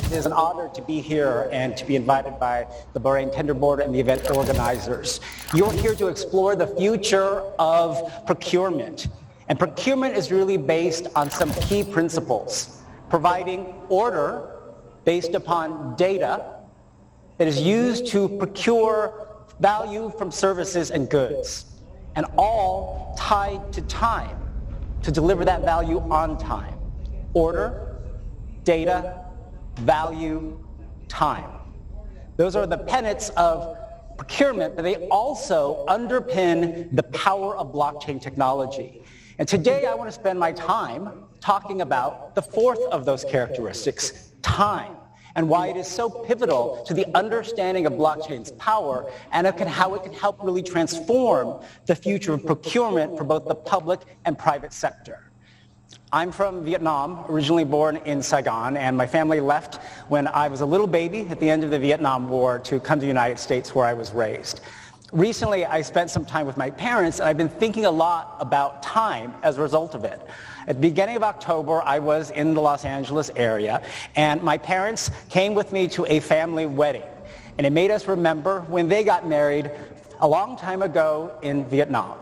It is an honor to be here and to be invited by the Bahrain Tender Board and the event organizers. You're here to explore the future of procurement. And procurement is really based on some key principles, providing order based upon data that is used to procure value from services and goods, and all tied to time to deliver that value on time. Order, data, value, time. Those are the tenets of procurement, but they also underpin the power of blockchain technology. And today I want to spend my time talking about the fourth of those characteristics, time, and why it is so pivotal to the understanding of blockchain's power and how it can help really transform the future of procurement for both the public and private sector. I'm from Vietnam, originally born in Saigon, and my family left when I was a little baby at the end of the Vietnam War to come to the United States, where I was raised. Recently, I spent some time with my parents, and I've been thinking a lot about time as a result of it. At the beginning of October, I was in the Los Angeles area, and my parents came with me to a family wedding. And it made us remember when they got married a long time ago in Vietnam.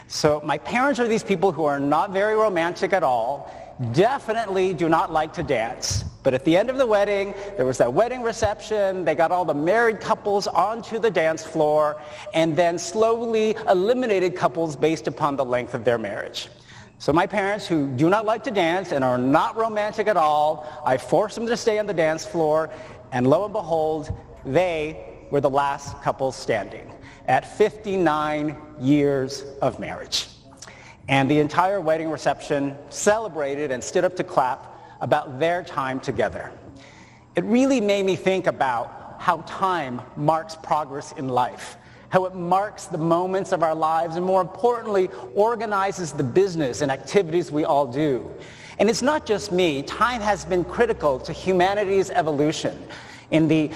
So my parents are these people who are not very romantic at all, definitely do not like to dance. But at the end of the wedding, there was that wedding reception, they got all the married couples onto the dance floor, and then slowly eliminated couples based upon the length of their marriage. So my parents, who do not like to dance and are not romantic at all, I forced them to stay on the dance floor, and lo and behold, they were the last couple standing at 59 years of marriage. And the entire wedding reception celebrated and stood up to clap about their time together. It really made me think about how time marks progress in life, how it marks the moments of our lives, and more importantly, organizes the business and activities we all do. And it's not just me. Time has been critical to humanity's evolution. In the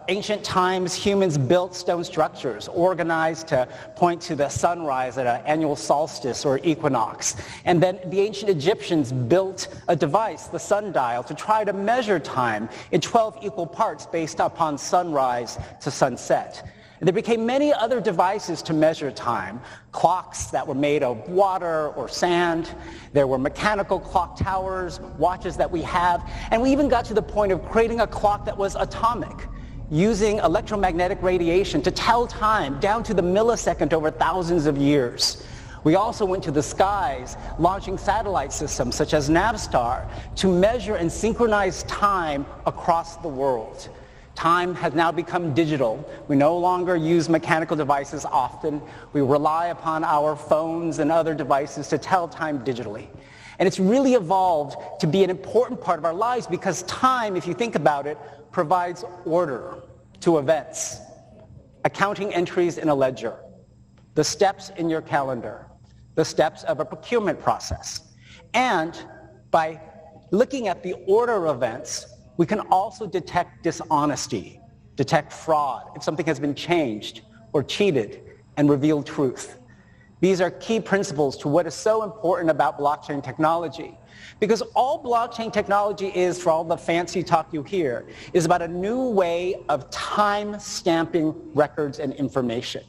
ancient times, humans built stone structures organized to point to the sunrise at an annual solstice or equinox. And then the ancient Egyptians built a device, the sundial, to try to measure time in 12 equal parts based upon sunrise to sunset. And there became many other devices to measure time, clocks that were made of water or sand. There were mechanical clock towers, watches that we have, and we even got to the point of creating a clock that was atomic, using electromagnetic radiation to tell time down to the millisecond over thousands of years. We also went to the skies, launching satellite systems such as Navstar to measure and synchronize time across the world. Time has now become digital. We no longer use mechanical devices often. We rely upon our phones and other devices to tell time digitally. And it's really evolved to be an important part of our lives because time, if you think about it, provides order to events, accounting entries in a ledger, the steps in your calendar, the steps of a procurement process. And by looking at the order of events, we can also detect dishonesty, detect fraud, if something has been changed or cheated, and reveal truth. These are key principles to what is so important about blockchain technology. Because all blockchain technology is, for all the fancy talk you hear, is about a new way of time stamping records and information.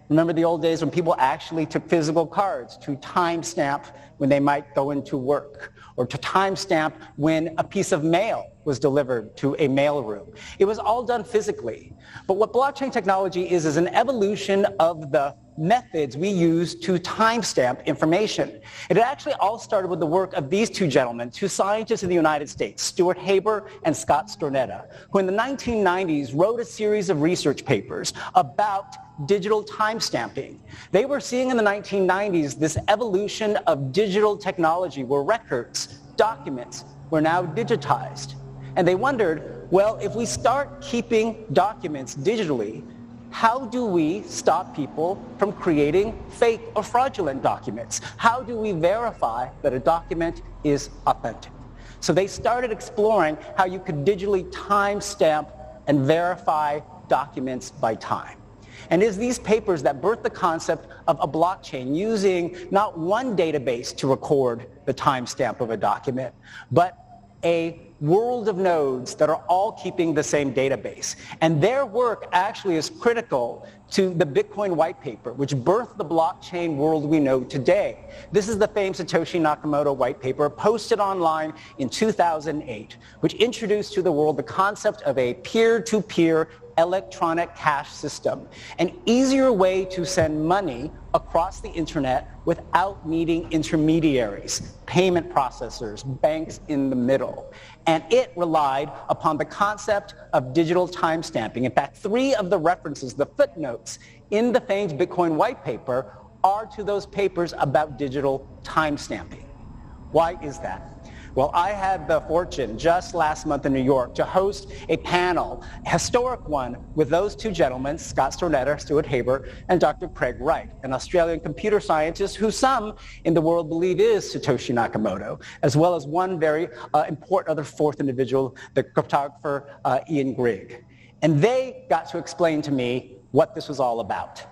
Remember the old days when people actually took physical cards to timestamp when they might go into work, or to timestamp when a piece of mail was delivered to a mailroom. It was all done physically. But what blockchain technology is an evolution of the methods we use to timestamp information. It actually all started with the work of these two gentlemen, two scientists in the United States, Stuart Haber and Scott Stornetta, who in the 1990s wrote a series of research papers about digital timestamping. They were seeing in the 1990s this evolution of digital technology where records, documents, were now digitized. And they wondered, well, if we start keeping documents digitally, how do we stop people from creating fake or fraudulent documents? How do we verify that a document is authentic? So they started exploring how you could digitally timestamp and verify documents by time. And it's these papers that birthed the concept of a blockchain using not one database to record the timestamp of a document, but a world of nodes that are all keeping the same database. And their work actually is critical to the Bitcoin white paper, which birthed the blockchain world we know today. This is the famed Satoshi Nakamoto white paper posted online in 2008, which introduced to the world the concept of a peer-to-peer electronic cash system, an easier way to send money across the internet without needing intermediaries, payment processors, banks in the middle. And it relied upon the concept of digital timestamping. In fact, 3 of the references, the footnotes in the famed Bitcoin white paper, are to those papers about digital timestamping. Why is that? Well, I had the fortune just last month in New York to host a panel, a historic one, with those 2 gentlemen, Scott Stornetta, Stuart Haber, and Dr. Craig Wright, an Australian computer scientist who some in the world believe is Satoshi Nakamoto, as well as one very important other 4th individual, the cryptographer Ian Grigg. And they got to explain to me what this was all about.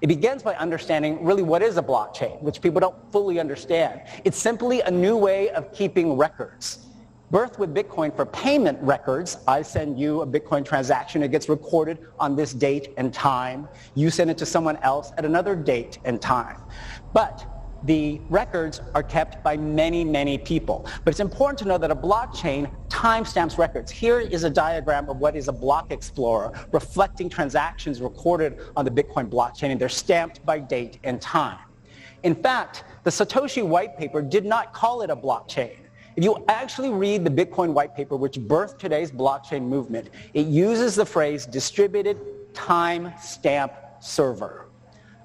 It begins by understanding really what is a blockchain, which people don't fully understand. It's simply a new way of keeping records. Birthed with Bitcoin for payment records, I send you a Bitcoin transaction, it gets recorded on this date and time. You send it to someone else at another date and time. But the records are kept by many, many people. But it's important to know that a blockchain timestamps records. Here is a diagram of what is a block explorer, reflecting transactions recorded on the Bitcoin blockchain, and they're stamped by date and time. In fact, the Satoshi white paper did not call it a blockchain. If you actually read the Bitcoin white paper, which birthed today's blockchain movement, it uses the phrase distributed timestamp server.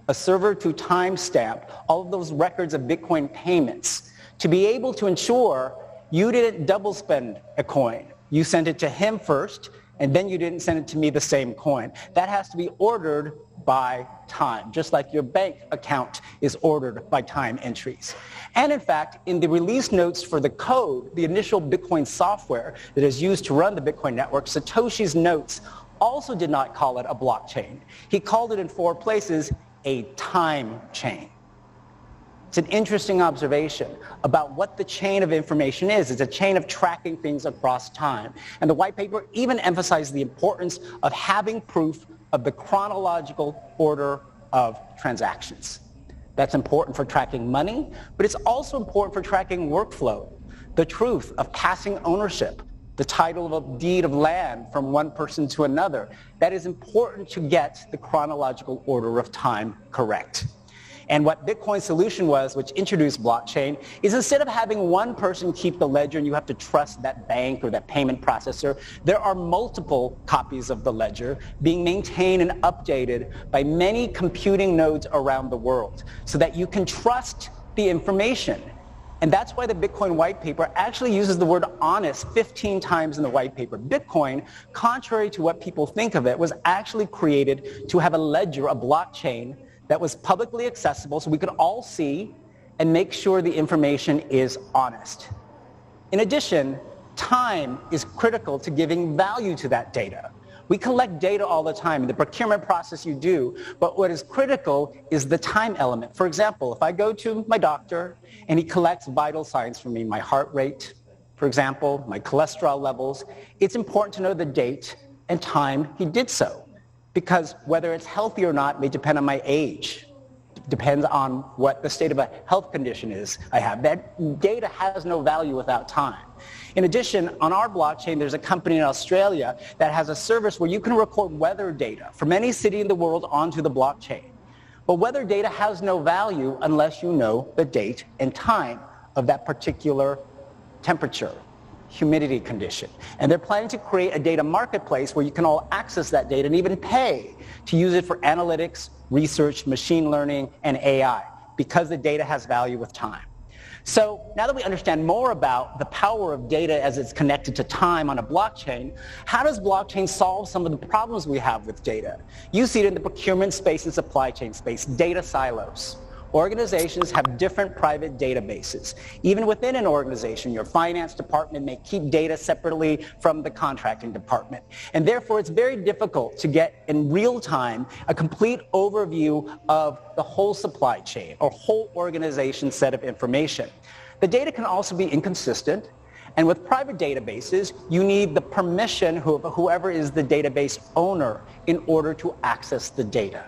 A server to timestamp all of those records of Bitcoin payments to be able to ensure you didn't double spend a coin. You sent it to him first, and then you didn't send it to me the same coin. That has to be ordered by time, just like your bank account is ordered by time entries. And in fact, in the release notes for the code, the initial Bitcoin software that is used to run the Bitcoin network, Satoshi's notes also did not call it a blockchain. He called it in 4 places a time chain. It's an interesting observation about what the chain of information is. It's a chain of tracking things across time. And the white paper even emphasized the importance of having proof of the chronological order of transactions. That's important for tracking money, but it's also important for tracking workflow, the truth of passing ownership, the title of a deed of land from one person to another. That is important to get the chronological order of time correct. And what Bitcoin's solution was, which introduced blockchain, is instead of having one person keep the ledger and you have to trust that bank or that payment processor, there are multiple copies of the ledger being maintained and updated by many computing nodes around the world so that you can trust the information. And that's why the Bitcoin white paper actually uses the word honest 15 times in the white paper. Bitcoin, contrary to what people think of it, was actually created to have a ledger, a blockchain, that was publicly accessible so we could all see and make sure the information is honest. In addition, time is critical to giving value to that data. We collect data all the time in the procurement process you do, but what is critical is the time element. For example, if I go to my doctor and he collects vital signs for me, my heart rate, for example, my cholesterol levels, it's important to know the date and time he did so, because whether it's healthy or not may depend on my age. Depends on what the state of a health condition is I have. That data has no value without time. In addition, on our blockchain, there's a company in Australia that has a service where you can record weather data from any city in the world onto the blockchain. But weather data has no value unless you know the date and time of that particular temperature, humidity condition. And they're planning to create a data marketplace where you can all access that data and even pay to use it for analytics, research, machine learning, and AI, because the data has value with time. So now that we understand more about the power of data as it's connected to time on a blockchain, how does blockchain solve some of the problems we have with data? You see it in the procurement space and supply chain space, data silos. Organizations have different private databases. Even within an organization, your finance department may keep data separately from the contracting department. And therefore, it's very difficult to get in real time a complete overview of the whole supply chain or whole organization set of information. The data can also be inconsistent, And with private databases, you need the permission of whoever is the database owner in order to access the data.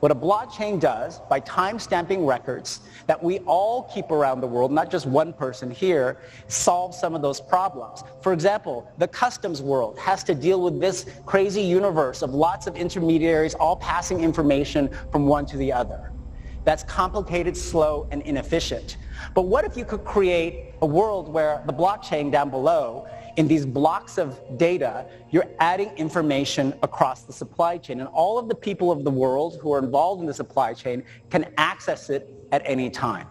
What a blockchain does, by time-stamping records that we all keep around the world, not just one person here, solves some of those problems. For example, the customs world has to deal with this crazy universe of lots of intermediaries all passing information from one to the other. That's complicated, slow, and inefficient. But what if you could create a world where the blockchain down below, in these blocks of data, you're adding information across the supply chain, and all of the people of the world who are involved in the supply chain can access it at any time.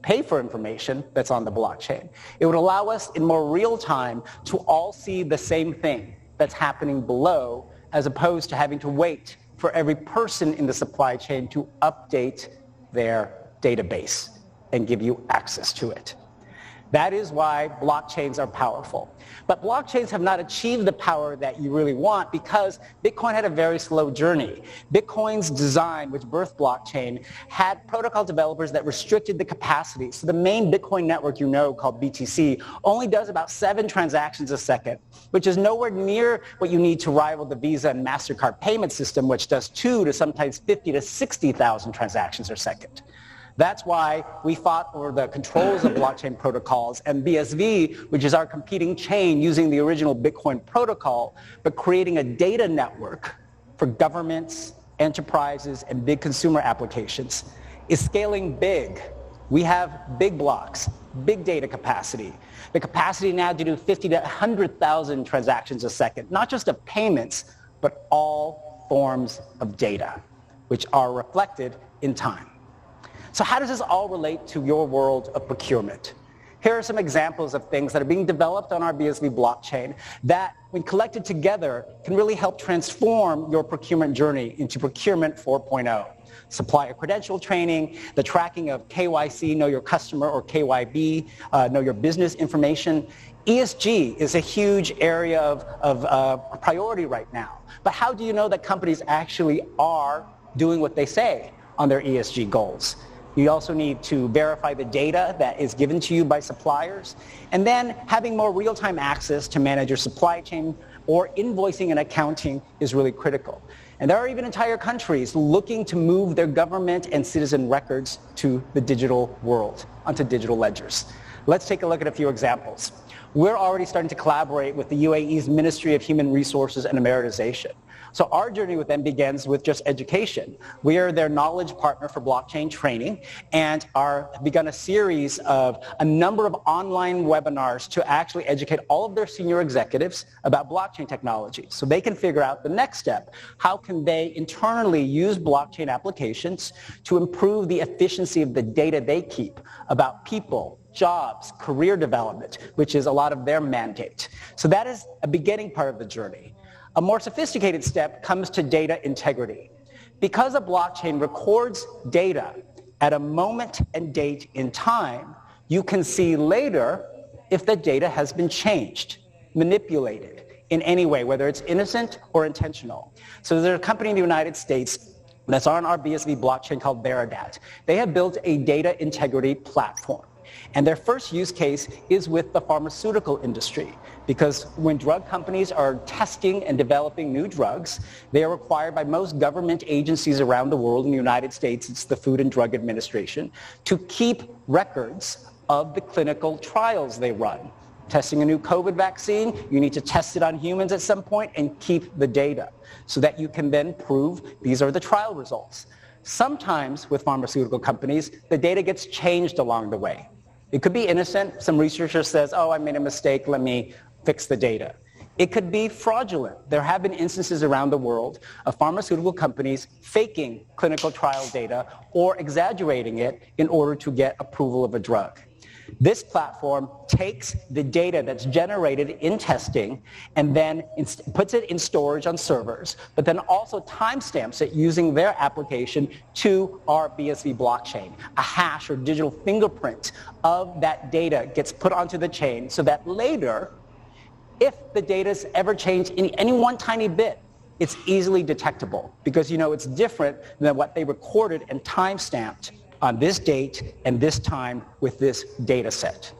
Pay for information that's on the blockchain. It would allow us in more real time to all see the same thing that's happening below, as opposed to having to wait for every person in the supply chain to update their database and give you access to it. That is why blockchains are powerful. But blockchains have not achieved the power that you really want because Bitcoin had a very slow journey. Bitcoin's design, which birthed blockchain, had protocol developers that restricted the capacity. So the main Bitcoin network you know, called BTC, only does about 7 transactions a second, which is nowhere near what you need to rival the Visa and MasterCard payment system, which does 2 to sometimes 50 to 60,000 transactions per second. That's why we fought over the controls of blockchain protocols, and BSV, which is our competing chain using the original Bitcoin protocol, but creating a data network for governments, enterprises, and big consumer applications, is scaling big. We have big blocks, big data capacity. The capacity now to do 50 to 100,000 transactions a second, not just of payments, but all forms of data, which are reflected in time. So how does this all relate to your world of procurement? Here are some examples of things that are being developed on our BSV blockchain that, when collected together, can really help transform your procurement journey into Procurement 4.0. Supplier credential training, the tracking of KYC, know your customer, or KYB, know your business information. ESG is a huge area of priority right now. But how do you know that companies actually are doing what they say on their ESG goals? You also need to verify the data that is given to you by suppliers, and then having more real-time access to manage your supply chain or invoicing and accounting is really critical. And there are even entire countries looking to move their government and citizen records to the digital world, onto digital ledgers. Let's take a look at a few examples. We're already starting to collaborate with the UAE's Ministry of Human Resources and Emeritization. So our journey with them begins with just education. We are their knowledge partner for blockchain training and have begun a series of a number of online webinars to actually educate all of their senior executives about blockchain technology so they can figure out the next step. How can they internally use blockchain applications to improve the efficiency of the data they keep about people, jobs, career development, which is a lot of their mandate. So that is a beginning part of the journey. A more sophisticated step comes to data integrity. Because a blockchain records data at a moment and date in time, you can see later if the data has been changed, manipulated in any way, whether it's innocent or intentional. So there's a company in the United States that's on our BSV blockchain called Veridat. They have built a data integrity platform. And their first use case is with the pharmaceutical industry, because when drug companies are testing and developing new drugs, they are required by most government agencies around the world. In the United States, it's the Food and Drug Administration, to keep records of the clinical trials they run. Testing a new COVID vaccine, you need to test it on humans at some point and keep the data so that you can then prove these are the trial results. Sometimes with pharmaceutical companies, the data gets changed along the way. It could be innocent. Some researcher says, oh, I made a mistake, let me fix the data. It could be fraudulent. There have been instances around the world of pharmaceutical companies faking clinical trial data or exaggerating it in order to get approval of a drug. This platform takes the data that's generated in testing and then puts it in storage on servers, but then also timestamps it using their application to our BSV blockchain. A hash or digital fingerprint of that data gets put onto the chain so that later, if the data's ever changed in any one tiny bit, it's easily detectable because you know it's different than what they recorded and timestamped on this date and this time with this data set.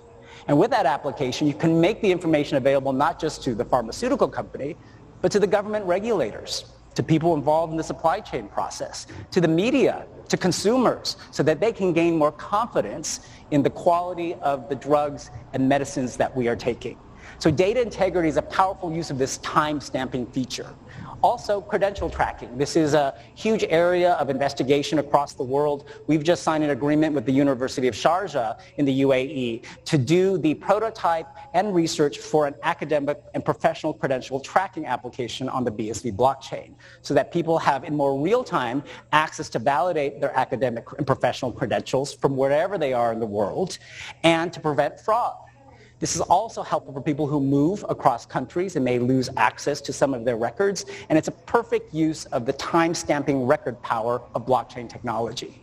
And with that application, you can make the information available not just to the pharmaceutical company, but to the government regulators, to people involved in the supply chain process, to the media, to consumers, so that they can gain more confidence in the quality of the drugs and medicines that we are taking. So data integrity is a powerful use of this time-stamping feature. Also, credential tracking. This is a huge area of investigation across the world. We've just signed an agreement with the University of Sharjah in the UAE to do the prototype and research for an academic and professional credential tracking application on the BSV blockchain, so that people have in more real time access to validate their academic and professional credentials from wherever they are in the world and to prevent fraud. This is also helpful for people who move across countries and may lose access to some of their records, and it's a perfect use of the time-stamping record power of blockchain technology.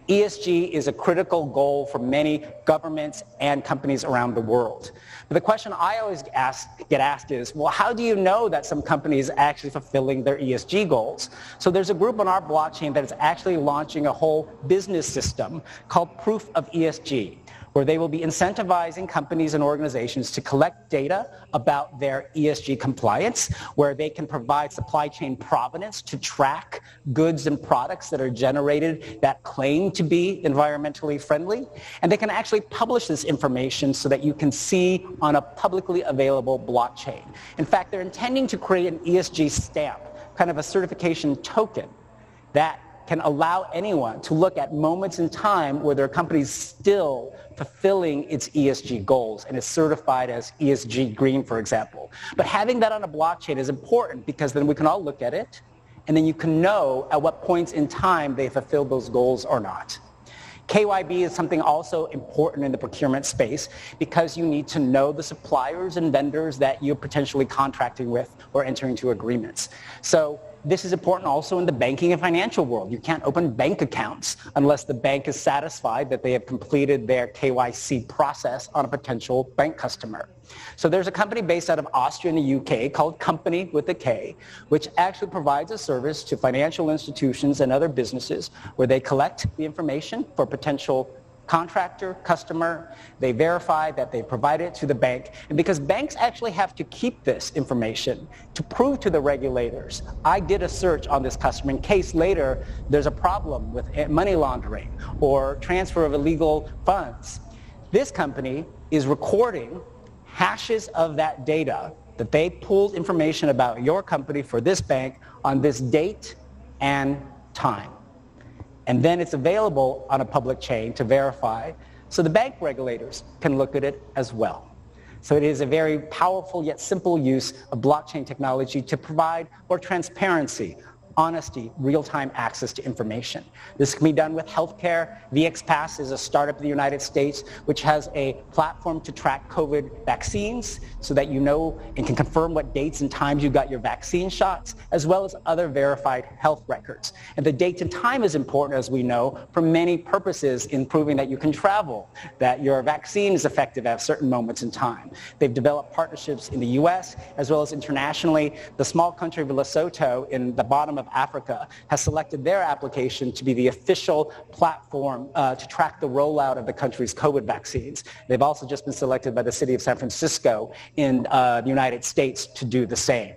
ESG is a critical goal for many governments and companies around the world. But the question I always get asked is, well, how do you know that some companies are actually fulfilling their ESG goals? So there's a group on our blockchain that is actually launching a whole business system called Proof of ESG, where they will be incentivizing companies and organizations to collect data about their ESG compliance, where they can provide supply chain provenance to track goods and products that are generated that claim to be environmentally friendly. And they can actually publish this information so that you can see on a publicly available blockchain. In fact, they're intending to create an ESG stamp, kind of a certification token that can allow anyone to look at moments in time where their company is still fulfilling its ESG goals and is certified as ESG green, for example. But having that on a blockchain is important because then we can all look at it and then you can know at what points in time they fulfilled those goals or not. KYB is something also important in the procurement space because you need to know the suppliers and vendors that you're potentially contracting with or entering into agreements. So this is important also in the banking and financial world. You can't open bank accounts unless the bank is satisfied that they have completed their KYC process on a potential bank customer. So there's a company based out of Austria in the UK called Company with a K, which actually provides a service to financial institutions and other businesses where they collect the information for potential contractor, customer, they verify that they provide it to the bank, and because banks actually have to keep this information to prove to the regulators, I did a search on this customer in case later there's a problem with money laundering or transfer of illegal funds. This company is recording hashes of that data that they pulled information about your company for this bank on this date and time. And then it's available on a public chain to verify, so the bank regulators can look at it as well. So it is a very powerful yet simple use of blockchain technology to provide more transparency, honesty, real-time access to information. This can be done with healthcare. VXPass is a startup in the United States which has a platform to track COVID vaccines so that you know and can confirm what dates and times you got your vaccine shots, as well as other verified health records. And the date and time is important, as we know, for many purposes in proving that you can travel, that your vaccine is effective at certain moments in time. They've developed partnerships in the US as well as internationally. The small country of Lesotho in the bottom of Africa has selected their application to be the official platform to track the rollout of the country's COVID vaccines. They've also just been selected by the city of San Francisco in the United States to do the same.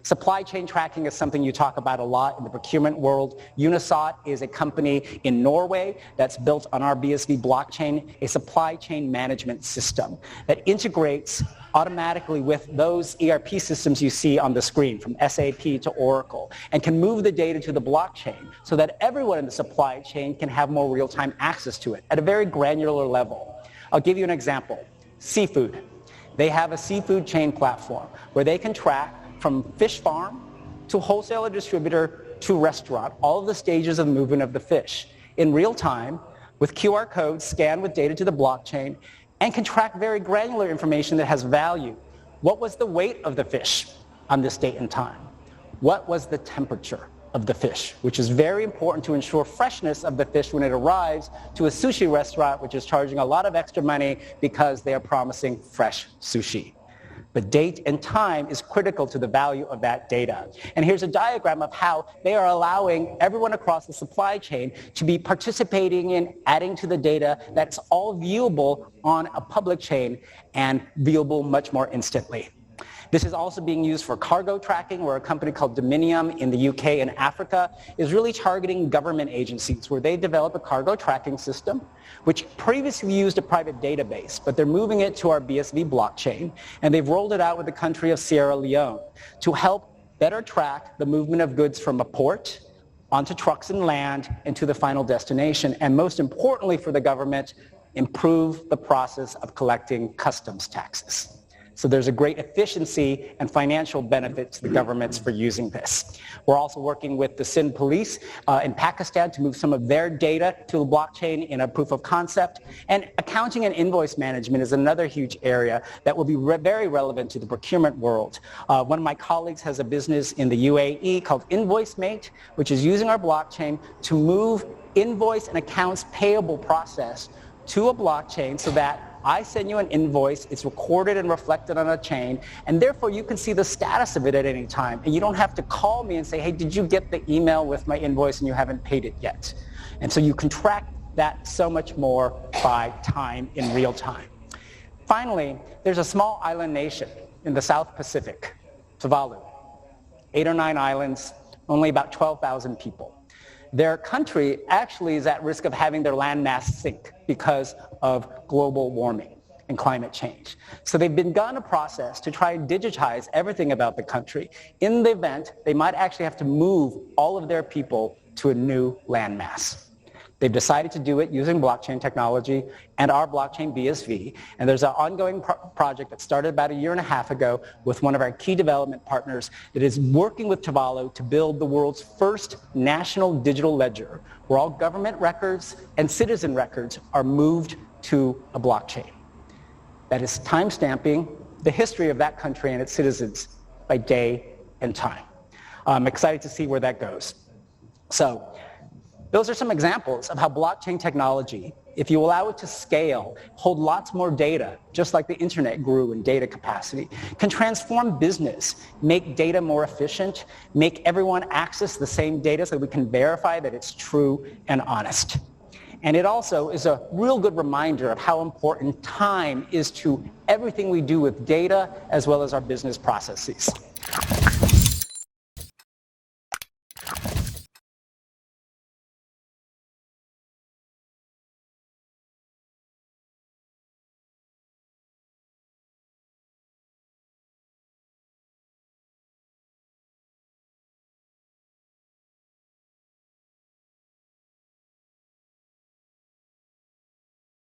Supply chain tracking is something you talk about a lot in the procurement world. Unisat is a company in Norway that's built on our BSV blockchain, a supply chain management system that integrates automatically with those ERP systems you see on the screen, from SAP to Oracle, and can move the data to the blockchain so that everyone in the supply chain can have more real-time access to it at a very granular level. I'll give you an example. Seafood. They have a seafood chain platform where they can track from fish farm to wholesaler distributor to restaurant, all of the stages of movement of the fish in real time with QR codes scanned with data to the blockchain, and can track very granular information that has value. What was the weight of the fish on this date and time? What was the temperature of the fish, which is very important to ensure freshness of the fish when it arrives to a sushi restaurant, which is charging a lot of extra money because they are promising fresh sushi. But date and time is critical to the value of that data. And here's a diagram of how they are allowing everyone across the supply chain to be participating in adding to the data that's all viewable on a public chain and viewable much more instantly. This is also being used for cargo tracking, where a company called Dominium in the UK and Africa is really targeting government agencies, where they develop a cargo tracking system, which previously used a private database, but they're moving it to our BSV blockchain, and they've rolled it out with the country of Sierra Leone to help better track the movement of goods from a port onto trucks and land and to the final destination, and most importantly for the government, improve the process of collecting customs taxes. So there's a great efficiency and financial benefit to the governments for using this. We're also working with the Sindh police in Pakistan to move some of their data to the blockchain in a proof of concept. And accounting and invoice management is another huge area that will be very relevant to the procurement world. One of my colleagues has a business in the UAE called InvoiceMate, which is using our blockchain to move invoice and accounts payable process to a blockchain so that I send you an invoice, it's recorded and reflected on a chain, and therefore you can see the status of it at any time. And you don't have to call me and say, hey, did you get the email with my invoice and you haven't paid it yet? And so you can track that so much more by time in real time. Finally, there's a small island nation in the South Pacific, Tuvalu. 8 or 9 islands, only about 12,000 people. Their country actually is at risk of having their landmass sink because of global warming and climate change. So they've begun a process to try and digitize everything about the country. In the event, they might actually have to move all of their people to a new landmass. They've decided to do it using blockchain technology and our blockchain BSV. And there's an ongoing project that started about 1.5 years ago with one of our key development partners that is working with Tuvalu to build the world's first national digital ledger, where all government records and citizen records are moved to a blockchain. That is timestamping the history of that country and its citizens by day and time. I'm excited to see where that goes. So, those are some examples of how blockchain technology, if you allow it to scale, hold lots more data, just like the internet grew in data capacity, can transform business, make data more efficient, make everyone access the same data so we can verify that it's true and honest. And it also is a real good reminder of how important time is to everything we do with data as well as our business processes.